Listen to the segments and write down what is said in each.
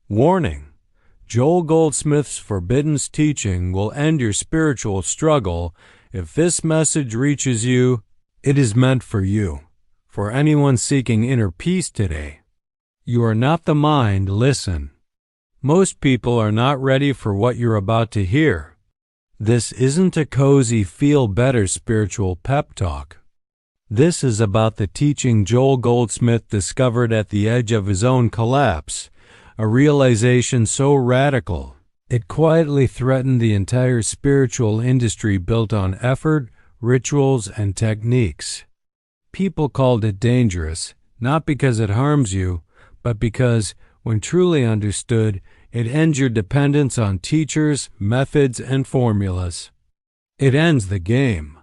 Warning: Joel Goldsmith's forbidden teaching will end your spiritual struggle. If this message reaches you, it is meant for you. For anyone seeking inner peace today, you are not the mind, listen. Most people are not ready for what you're about to hear. This isn't a cozy, feel-better spiritual pep talk. This is about the teaching Joel Goldsmith discovered at the edge of his own collapse, a realization so radical, it quietly threatened the entire spiritual industry built on effort, rituals, and techniques. People called it dangerous, not because it harms you, but because, when truly understood, it ends your dependence on teachers, methods, and formulas. It ends the game.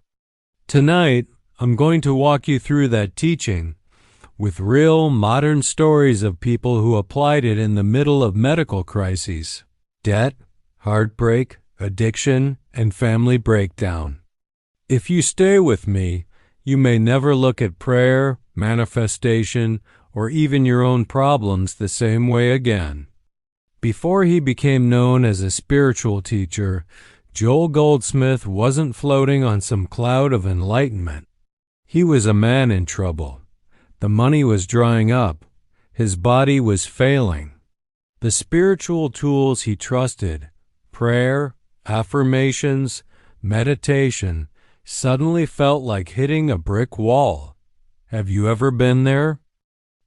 Tonight, I'm going to walk you through that teaching with real, modern stories of people who applied it in the middle of medical crises, debt, heartbreak, addiction, and family breakdown. If you stay with me, you may never look at prayer, manifestation, or even your own problems the same way again. Before he became known as a spiritual teacher, Joel Goldsmith wasn't floating on some cloud of enlightenment. He was a man in trouble. The money was drying up. His body was failing. The spiritual tools he trusted, prayer, affirmations, meditation, suddenly felt like hitting a brick wall. Have you ever been there?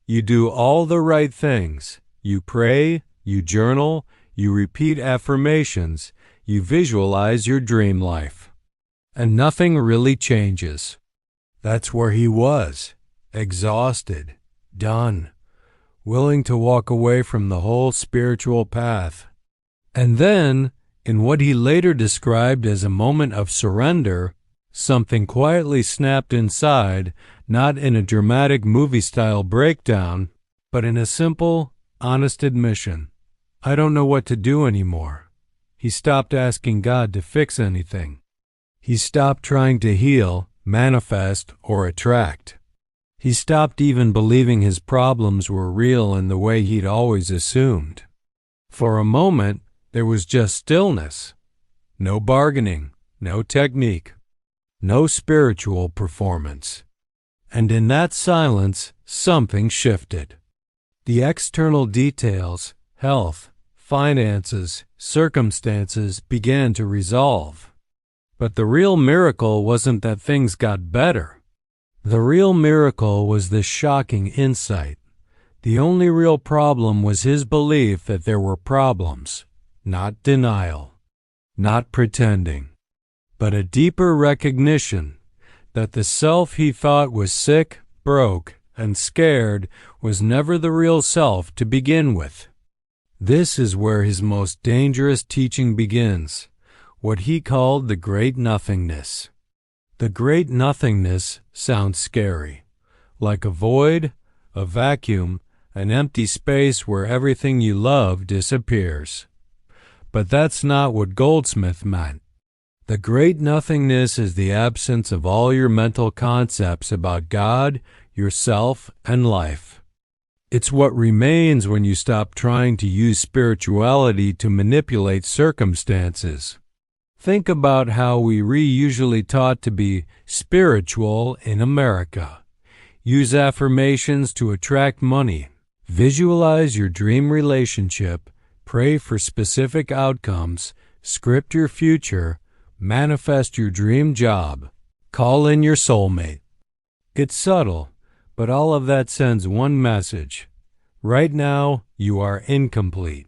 You do all the right things. You pray, you journal, you repeat affirmations, you visualize your dream life. And nothing really changes. That's where he was, exhausted, done, willing to walk away from the whole spiritual path. And then, in what he later described as a moment of surrender, something quietly snapped inside, not in a dramatic movie-style breakdown, but in a simple, honest admission. I don't know what to do anymore. He stopped asking God to fix anything. He stopped trying to heal, manifest, or attract. He stopped even believing his problems were real in the way he'd always assumed. For a moment, there was just stillness. No bargaining, no technique, no spiritual performance. And in that silence, something shifted. The external details, health, finances, circumstances began to resolve. But the real miracle wasn't that things got better. The real miracle was this shocking insight. The only real problem was his belief that there were problems, not denial, not pretending, but a deeper recognition that the self he thought was sick, broke, and scared was never the real self to begin with. This is where his most dangerous teaching begins, what he called the Great Nothingness. The Great Nothingness sounds scary, like a void, a vacuum, an empty space where everything you love disappears. But that's not what Goldsmith meant. The Great Nothingness is the absence of all your mental concepts about God, yourself, and life. It's what remains when you stop trying to use spirituality to manipulate circumstances. Think about how we're usually taught to be spiritual in America. Use affirmations to attract money. Visualize your dream relationship. Pray for specific outcomes. Script your future. Manifest your dream job. Call in your soulmate. It's subtle, but all of that sends one message. Right now, you are incomplete.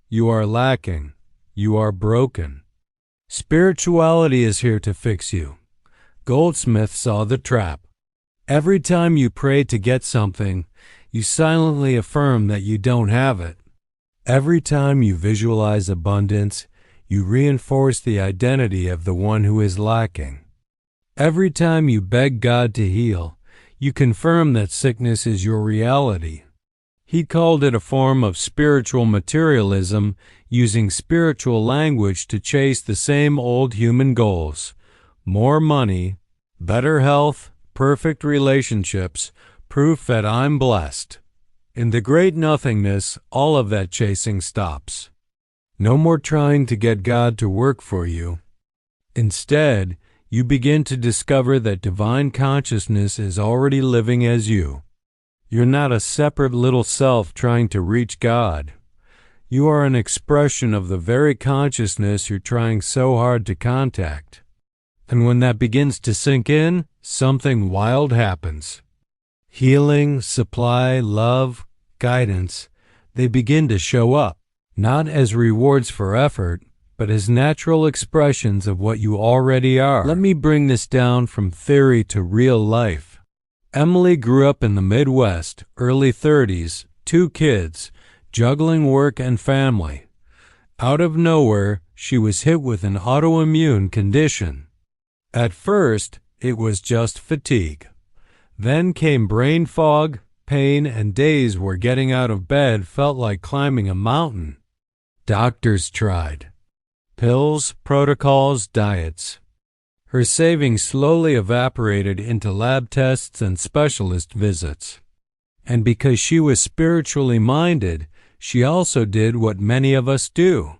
You are lacking. You are broken. Spirituality is here to fix you. Goldsmith saw the trap. Every time you pray to get something, you silently affirm that you don't have it. Every time you visualize abundance, you reinforce the identity of the one who is lacking. Every time you beg God to heal, you confirm that sickness is your reality. He called it a form of spiritual materialism, using spiritual language to chase the same old human goals: more money, better health, perfect relationships, proof that I'm blessed. In the Great Nothingness, all of that chasing stops. No more trying to get God to work for you. Instead, you begin to discover that divine consciousness is already living as you. You're not a separate little self trying to reach God. You are an expression of the very consciousness you're trying so hard to contact. And when that begins to sink in, something wild happens. Healing, supply, love, guidance, they begin to show up, not as rewards for effort, but as natural expressions of what you already are. Let me bring this down from theory to real life. Emily grew up in the Midwest, early 30s, 2 kids, juggling work and family. Out of nowhere, she was hit with an autoimmune condition. At first, it was just fatigue. Then came brain fog, pain, and days where getting out of bed felt like climbing a mountain. Doctors tried. Pills, protocols, diets. Her savings slowly evaporated into lab tests and specialist visits. And because she was spiritually minded, she also did what many of us do.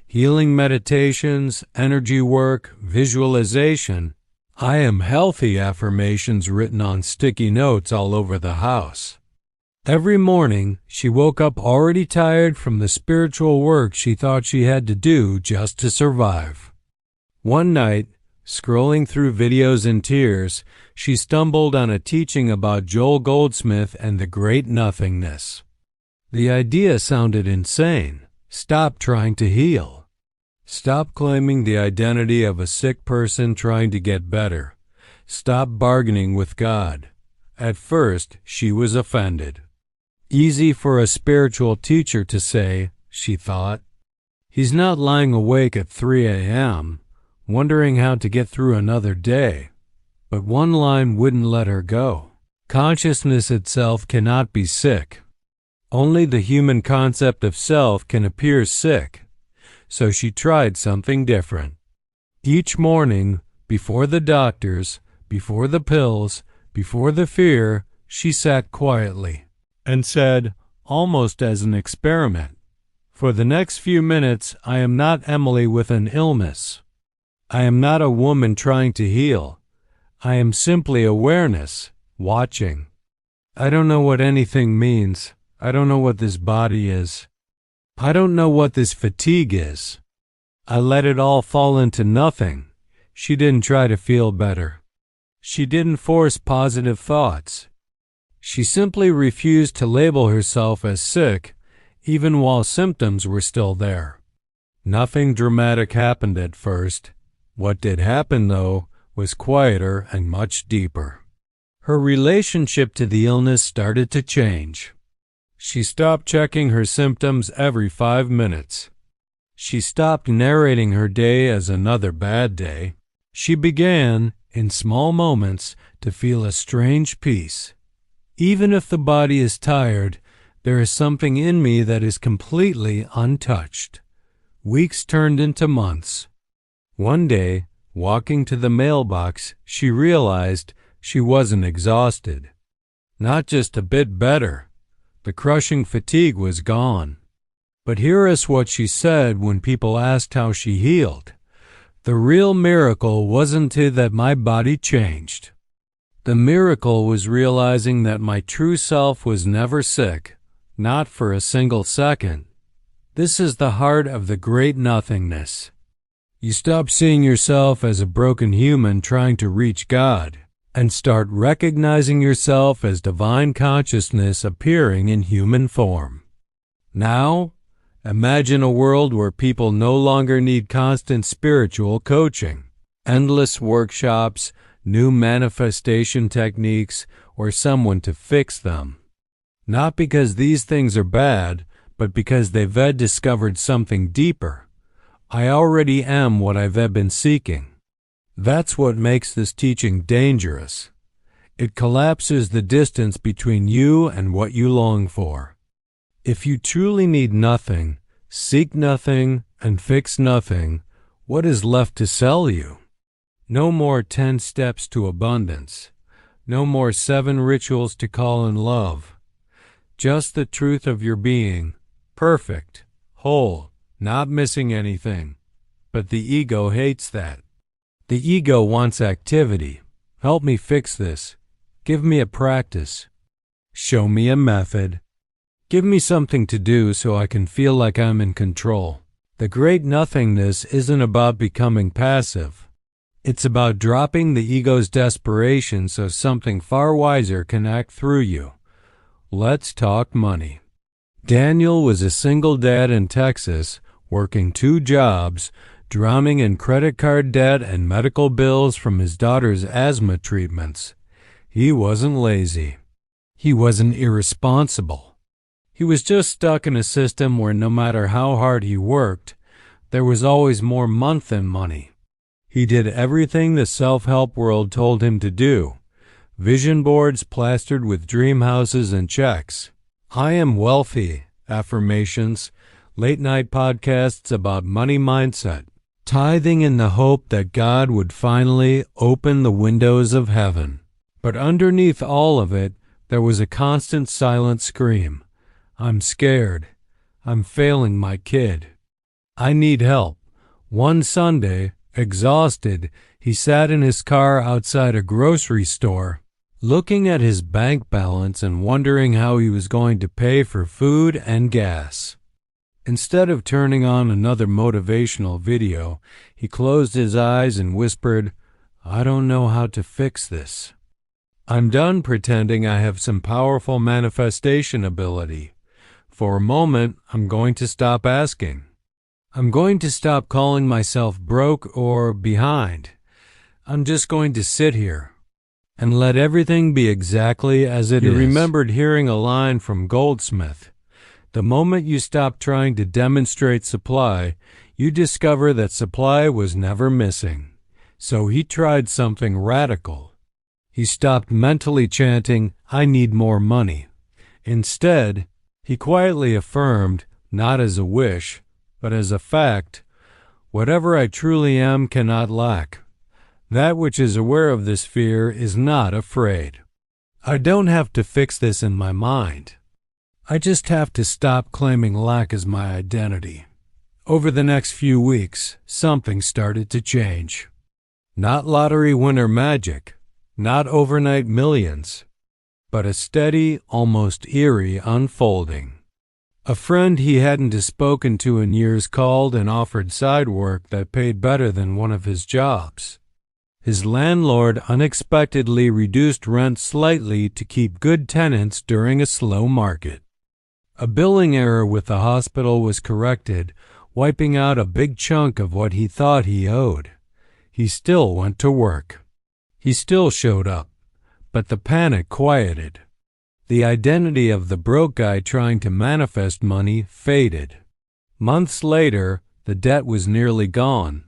Healing meditations, energy work, visualization, I am healthy affirmations written on sticky notes all over the house. Every morning, she woke up already tired from the spiritual work she thought she had to do just to survive. One night, scrolling through videos in tears, she stumbled on a teaching about Joel Goldsmith and the Great Nothingness. The idea sounded insane. Stop trying to heal. Stop claiming the identity of a sick person trying to get better. Stop bargaining with God. At first, she was offended. Easy for a spiritual teacher to say, she thought. He's not lying awake at 3 a.m., wondering how to get through another day. But one line wouldn't let her go. Consciousness itself cannot be sick. Only the human concept of self can appear sick. So she tried something different. Each morning, before the doctors, before the pills, before the fear, she sat quietly and said, almost as an experiment, for the next few minutes, I am not Emily with an illness. I am not a woman trying to heal. I am simply awareness, watching. I don't know what anything means. I don't know what this body is. I don't know what this fatigue is. I let it all fall into nothing. She didn't try to feel better. She didn't force positive thoughts. She simply refused to label herself as sick, even while symptoms were still there. Nothing dramatic happened at first. What did happen, though, was quieter and much deeper. Her relationship to the illness started to change. She stopped checking her symptoms every 5 minutes. She stopped narrating her day as another bad day. She began, in small moments, to feel a strange peace. Even if the body is tired, there is something in me that is completely untouched. Weeks turned into months. One day, walking to the mailbox, she realized she wasn't exhausted. Not just a bit better. The crushing fatigue was gone. But here is what she said when people asked how she healed. The real miracle wasn't that my body changed. The miracle was realizing that my true self was never sick, not for a single second. This is the heart of the Great Nothingness. You stop seeing yourself as a broken human trying to reach God, and start recognizing yourself as divine consciousness appearing in human form. Now, imagine a world where people no longer need constant spiritual coaching, endless workshops, new manifestation techniques, or someone to fix them. Not because these things are bad, but because they've discovered something deeper. I already am what I've been seeking. That's what makes this teaching dangerous. It collapses the distance between you and what you long for. If you truly need nothing, seek nothing, and fix nothing, what is left to sell you? No more 10 steps to abundance. No more 7 rituals to call in love. just the truth of your being, perfect, whole, not missing anything. But the ego hates that. The ego wants activity. Help me fix this. Give me a practice. Show me a method. Give me something to do so I can feel like I'm in control. The Great Nothingness isn't about becoming passive. It's about dropping the ego's desperation so something far wiser can act through you. Let's talk money. Daniel was a single dad in Texas, working 2 jobs, drowning in credit card debt and medical bills from his daughter's asthma treatments. He wasn't lazy. He wasn't irresponsible. He was just stuck in a system where no matter how hard he worked, there was always more month than money. He did everything the self-help world told him to do. Vision boards plastered with dream houses and checks. I am wealthy affirmations, late-night podcasts about money mindset, tithing in the hope that God would finally open the windows of heaven. But underneath all of it, there was a constant silent scream. I'm scared. I'm failing my kid. I need help. One Sunday, exhausted, he sat in his car outside a grocery store, looking at his bank balance and wondering how he was going to pay for food and gas. Instead of turning on another motivational video, he closed his eyes and whispered, I don't know how to fix this. I'm done pretending I have some powerful manifestation ability. For a moment, I'm going to stop asking. I'm going to stop calling myself broke or behind. I'm just going to sit here and let everything be exactly as it is. He remembered hearing a line from Goldsmith. The moment you stop trying to demonstrate supply, you discover that supply was never missing. So he tried something radical. He stopped mentally chanting, I need more money. Instead, he quietly affirmed, not as a wish, but as a fact, whatever I truly am cannot lack. That which is aware of this fear is not afraid. I don't have to fix this in my mind. I just have to stop claiming lack as my identity. Over the next few weeks, something started to change. Not lottery winner magic, not overnight millions, but a steady, almost eerie unfolding. A friend he hadn't spoken to in years called and offered side work that paid better than one of his jobs. His landlord unexpectedly reduced rent slightly to keep good tenants during a slow market. A billing error with the hospital was corrected, wiping out a big chunk of what he thought he owed. He still went to work. He still showed up, but the panic quieted. The identity of the broke guy trying to manifest money faded. Months later, the debt was nearly gone.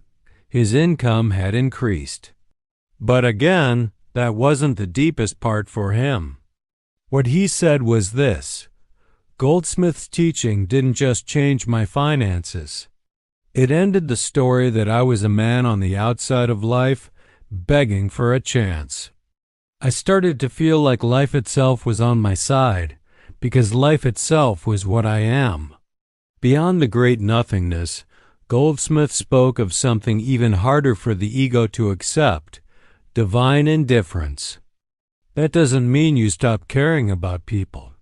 His income had increased. But again, that wasn't the deepest part for him. What he said was this: Goldsmith's teaching didn't just change my finances. It ended the story that I was a man on the outside of life, begging for a chance. I started to feel like life itself was on my side, because life itself was what I am. Beyond the Great Nothingness, Goldsmith spoke of something even harder for the ego to accept: divine indifference. That doesn't mean you stop caring about people.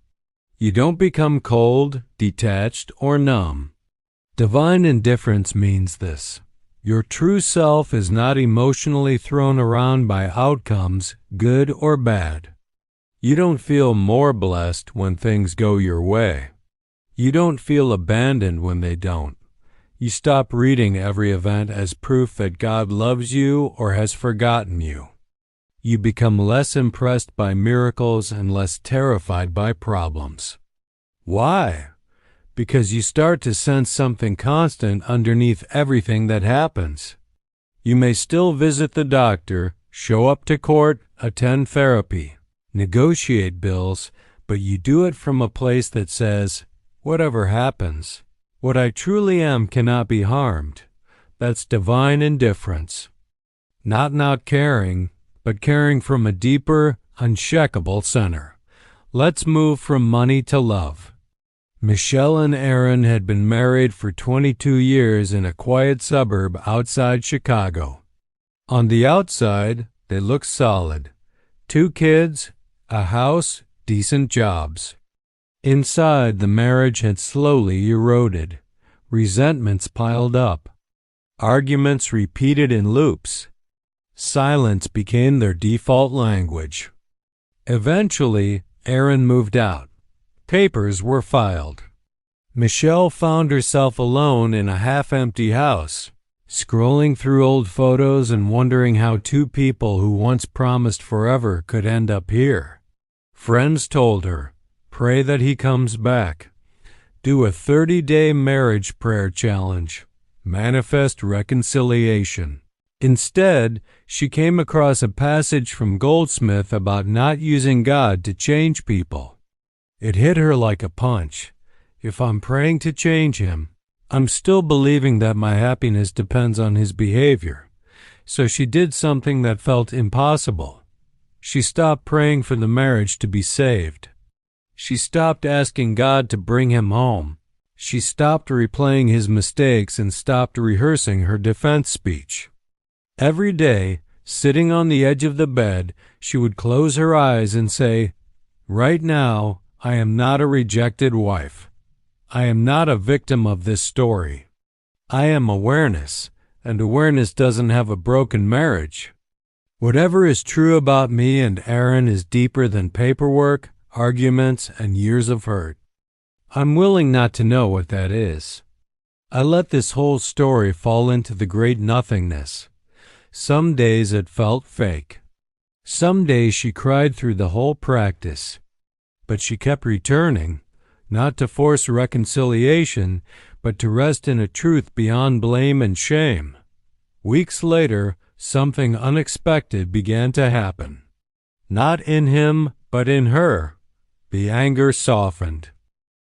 You don't become cold, detached, or numb. Divine indifference means this: your true self is not emotionally thrown around by outcomes, good or bad. You don't feel more blessed when things go your way. You don't feel abandoned when they don't. You stop reading every event as proof that God loves you or has forgotten you. You become less impressed by miracles and less terrified by problems. Why? Because you start to sense something constant underneath everything that happens. You may still visit the doctor, show up to court, attend therapy, negotiate bills, but you do it from a place that says, whatever happens, what I truly am cannot be harmed. That's divine indifference. Not caring, but caring from a deeper, unshakable center. Let's move from money to love. Michelle and Aaron had been married for 22 years in a quiet suburb outside Chicago. On the outside, they looked solid. 2 kids, a house, decent jobs. Inside, the marriage had slowly eroded. Resentments piled up. Arguments repeated in loops. Silence became their default language. Eventually, Aaron moved out. Papers were filed. Michelle found herself alone in a half-empty house, scrolling through old photos and wondering how 2 people who once promised forever could end up here. Friends told her, pray that he comes back. Do a 30-day marriage prayer challenge. Manifest reconciliation. Instead, she came across a passage from Goldsmith about not using God to change people. It hit her like a punch. If I'm praying to change him, I'm still believing that my happiness depends on his behavior. So she did something that felt impossible. She stopped praying for the marriage to be saved. She stopped asking God to bring him home. She stopped replaying his mistakes and stopped rehearsing her defense speech. Every day, sitting on the edge of the bed, she would close her eyes and say, right now, I am not a rejected wife. I am not a victim of this story. I am awareness, and awareness doesn't have a broken marriage. Whatever is true about me and Aaron is deeper than paperwork, arguments, and years of hurt. I'm willing not to know what that is. I let this whole story fall into the great nothingness. Some days it felt fake. Some days she cried through the whole practice. But she kept returning, not to force reconciliation, but to rest in a truth beyond blame and shame. Weeks later, something unexpected began to happen. Not in him, but in her. The anger softened.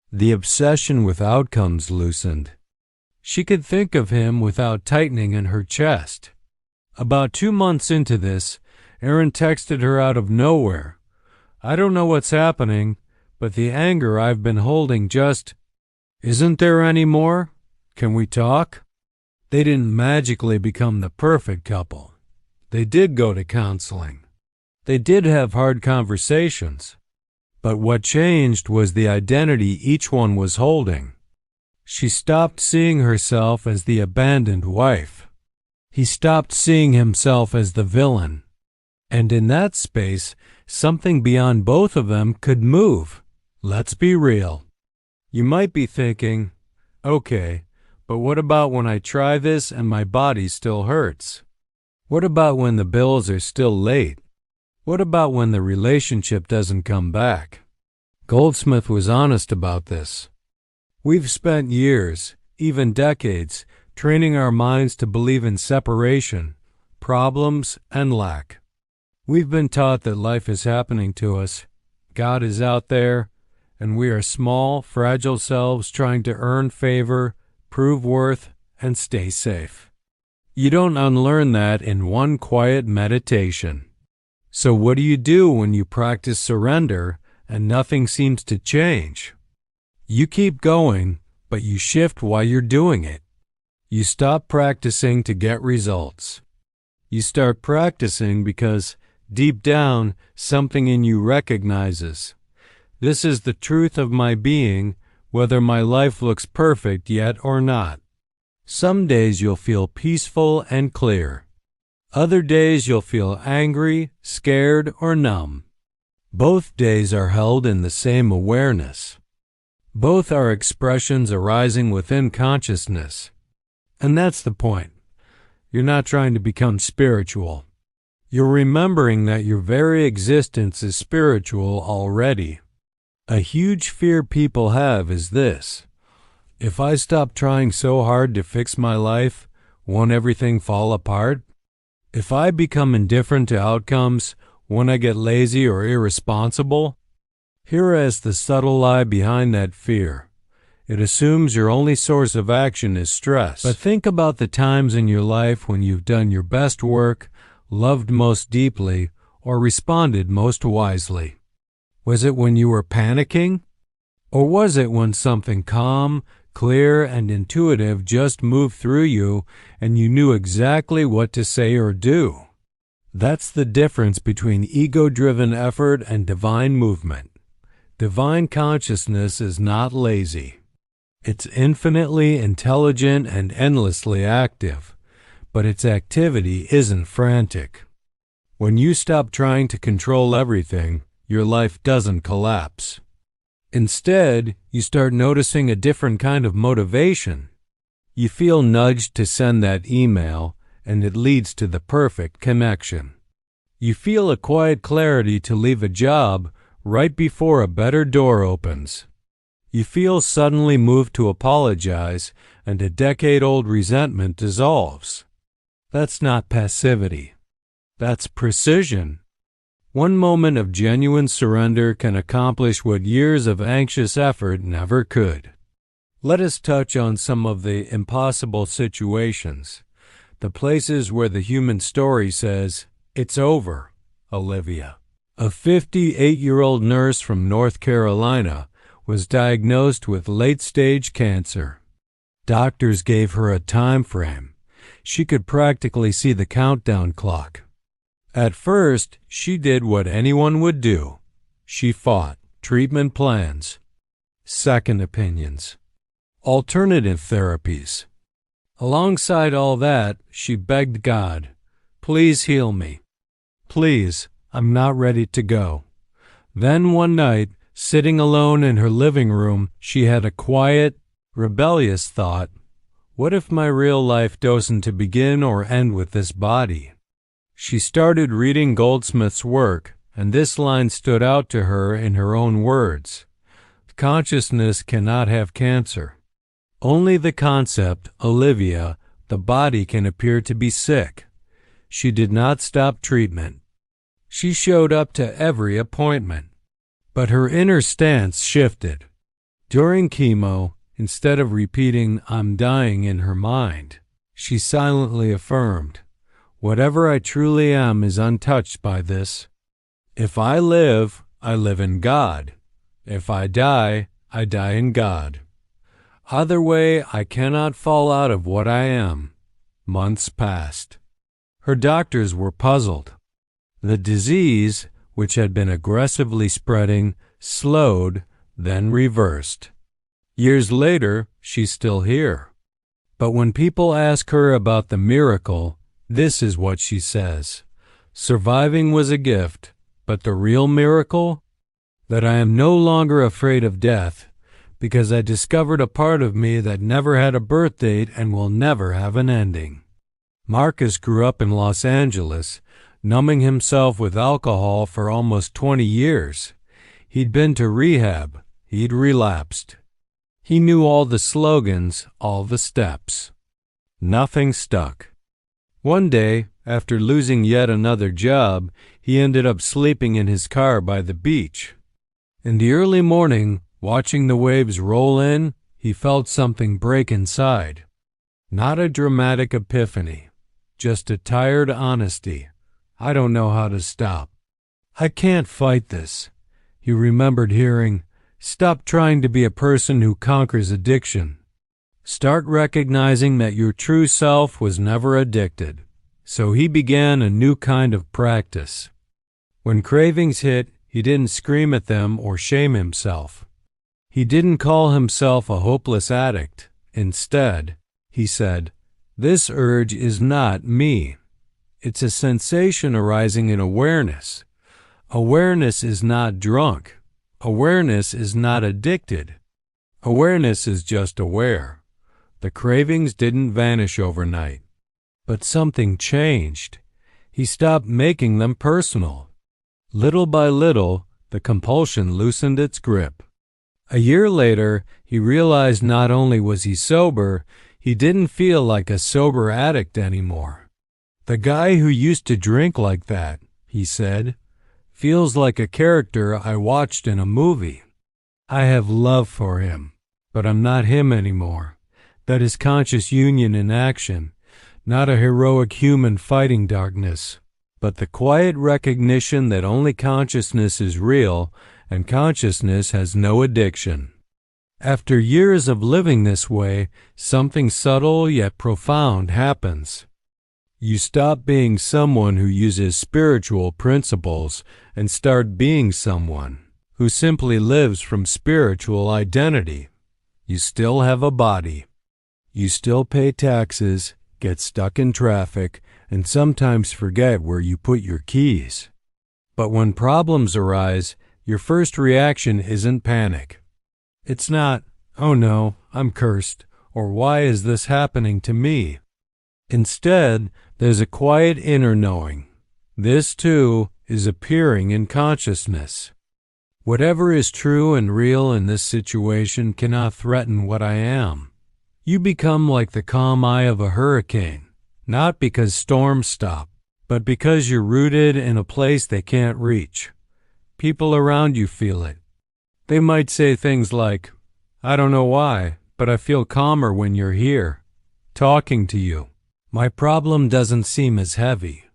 The obsession with outcomes loosened. She could think of him without tightening in her chest. About 2 months into this, Aaron texted her out of nowhere. I don't know what's happening, but the anger I've been holding just... Isn't there any more? Can we talk? They didn't magically become the perfect couple. They did go to counseling. They did have hard conversations. But what changed was the identity each one was holding. She stopped seeing herself as the abandoned wife. He stopped seeing himself as the villain. And in that space, something beyond both of them could move. Let's be real. You might be thinking, okay, but what about when I try this and my body still hurts? What about when the bills are still late? What about when the relationship doesn't come back? Goldsmith was honest about this. We've spent years, even decades, training our minds to believe in separation, problems, and lack. We've been taught that life is happening to us, God is out there, and we are small, fragile selves trying to earn favor, prove worth, and stay safe. You don't unlearn that in one quiet meditation. So what do you do when you practice surrender and nothing seems to change? You keep going, but you shift while you're doing it. You stop practicing to get results. You start practicing because, deep down, something in you recognizes, this is the truth of my being, whether my life looks perfect yet or not. Some days you'll feel peaceful and clear. Other days you'll feel angry, scared, or numb. Both days are held in the same awareness. Both are expressions arising within consciousness. And that's the point. You're not trying to become spiritual. You're remembering that your very existence is spiritual already. A huge fear people have is this: if I stop trying so hard to fix my life, won't everything fall apart? If I become indifferent to outcomes, won't I get lazy or irresponsible? Here is the subtle lie behind that fear. It assumes your only source of action is stress. But think about the times in your life when you've done your best work, loved most deeply, or responded most wisely. Was it when you were panicking? Or was it when something calm, clear, and intuitive just moved through you and you knew exactly what to say or do? That's the difference between ego-driven effort and divine movement. Divine consciousness is not lazy. It's infinitely intelligent and endlessly active, but its activity isn't frantic. When you stop trying to control everything, your life doesn't collapse. Instead, you start noticing a different kind of motivation. You feel nudged to send that email, and it leads to the perfect connection. You feel a quiet clarity to leave a job right before a better door opens. You feel suddenly moved to apologize, and a decade-old resentment dissolves. That's not passivity. That's precision. One moment of genuine surrender can accomplish what years of anxious effort never could. Let us touch on some of the impossible situations, the places where the human story says, "It's over, Olivia." A 58-year-old nurse from North Carolina was diagnosed with late-stage cancer. Doctors gave her a time frame. She could practically see the countdown clock. At first, she did what anyone would do. She fought treatment plans, second opinions, alternative therapies. Alongside all that, she begged God, "Please heal me. Please, I'm not ready to go." Then one night, sitting alone in her living room, she had a quiet, rebellious thought. What if my real life doesn't to begin or end with this body? She started reading Goldsmith's work, and this line stood out to her in her own words. Consciousness cannot have cancer. Only the concept, Olivia, the body can appear to be sick. She did not stop treatment. She showed up to every appointment. But her inner stance shifted. During chemo, instead of repeating, "I'm dying" in her mind, she silently affirmed, "Whatever I truly am is untouched by this. If I live in God. If I die in God. Either way, I cannot fall out of what I am." Months passed. Her doctors were puzzled. The disease, which had been aggressively spreading, slowed, then reversed. Years later, she's still here. But when people ask her about the miracle, this is what she says. Surviving was a gift, but the real miracle? That I am no longer afraid of death, because I discovered a part of me that never had a birth date and will never have an ending. Marcus grew up in Los Angeles, numbing himself with alcohol for almost 20 years. He'd been to rehab. He'd relapsed. He knew all the slogans, all the steps. Nothing stuck. One day, after losing yet another job, he ended up sleeping in his car by the beach. In the early morning, watching the waves roll in, he felt something break inside. Not a dramatic epiphany, just a tired honesty. I don't know how to stop. I can't fight this. He remembered hearing, "Stop trying to be a person who conquers addiction. Start recognizing that your true self was never addicted." So he began a new kind of practice. When cravings hit, he didn't scream at them or shame himself. He didn't call himself a hopeless addict. Instead, he said, "This urge is not me. It's a sensation arising in awareness. Awareness is not drunk. Awareness is not addicted. Awareness is just aware." The cravings didn't vanish overnight. But something changed. He stopped making them personal. Little by little, the compulsion loosened its grip. A year later, he realized not only was he sober, he didn't feel like a sober addict anymore. "The guy who used to drink like that," he said, "feels like a character I watched in a movie. I have love for him, but I'm not him anymore. That is conscious union in action, not a heroic human fighting darkness, but the quiet recognition that only consciousness is real and consciousness has no addiction. After years of living this way, something subtle yet profound happens. You stop being someone who uses spiritual principles and start being someone who simply lives from spiritual identity. You still have a body. You still pay taxes, get stuck in traffic, and sometimes forget where you put your keys. But when problems arise, your first reaction isn't panic. It's not, "Oh no, I'm cursed," or "Why is this happening to me?" Instead, there's a quiet inner knowing. This, too, is appearing in consciousness. Whatever is true and real in this situation cannot threaten what I am. You become like the calm eye of a hurricane, not because storms stop, but because you're rooted in a place they can't reach. People around you feel it. They might say things like, "I don't know why, but I feel calmer when you're here, talking to you. My problem doesn't seem as heavy.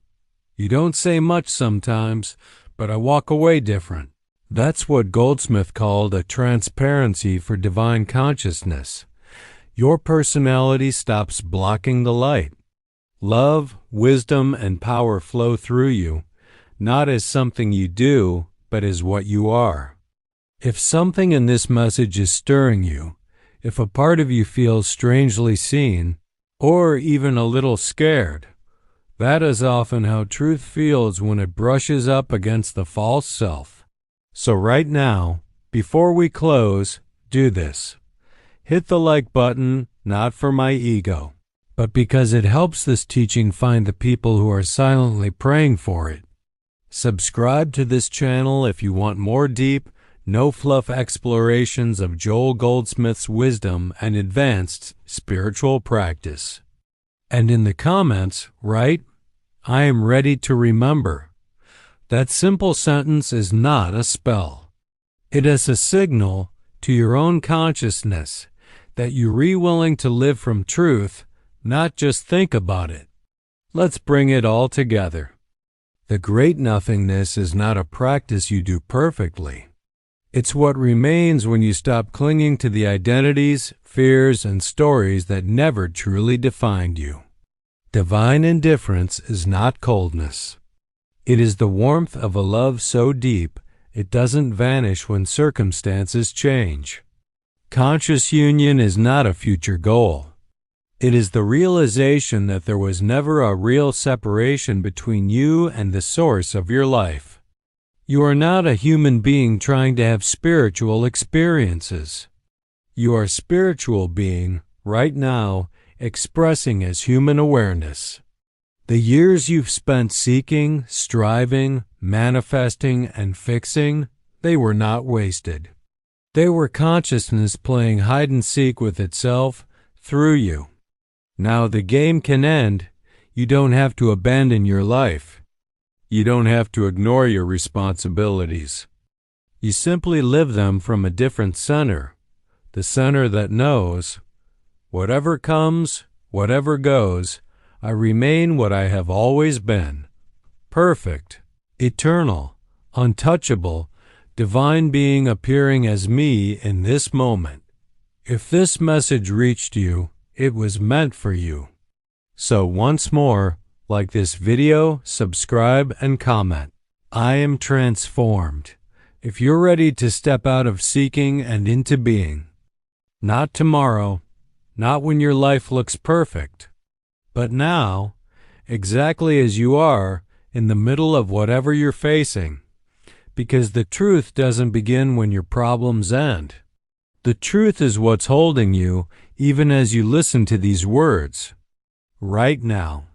You don't say much sometimes, but I walk away different." That's what Goldsmith called a transparency for divine consciousness. Your personality stops blocking the light. Love, wisdom, and power flow through you, not as something you do, but as what you are. If something in this message is stirring you, if a part of you feels strangely seen, or even a little scared, that is often how truth feels when it brushes up against the false self. So right now, before we close, do this. Hit the like button, not for my ego, but because it helps this teaching find the people who are silently praying for it. Subscribe to this channel if you want more deep, no-fluff explorations of Joel Goldsmith's wisdom and advanced spiritual practice. And in the comments, write, "I am ready to remember." That simple sentence is not a spell. It is a signal to your own consciousness that you're willing to live from truth, not just think about it. Let's bring it all together. The Great Nothingness is not a practice you do perfectly. It's what remains when you stop clinging to the identities, fears, and stories that never truly defined you. Divine indifference is not coldness. It is the warmth of a love so deep it doesn't vanish when circumstances change. Conscious union is not a future goal. It is the realization that there was never a real separation between you and the source of your life. You are not a human being trying to have spiritual experiences. You are a spiritual being, right now, expressing as human awareness. The years you've spent seeking, striving, manifesting, and fixing, they were not wasted. They were consciousness playing hide-and-seek with itself through you. Now the game can end. You don't have to abandon your life. You don't have to ignore your responsibilities. You simply live them from a different center, the center that knows, whatever comes, whatever goes, I remain what I have always been, perfect, eternal, untouchable, divine being appearing as me in this moment. If this message reached you, it was meant for you. So once more, like this video, subscribe, and comment. I am transformed. If you're ready to step out of seeking and into being, not tomorrow, not when your life looks perfect, but now, exactly as you are, in the middle of whatever you're facing, because the truth doesn't begin when your problems end. The truth is what's holding you, even as you listen to these words. Right now.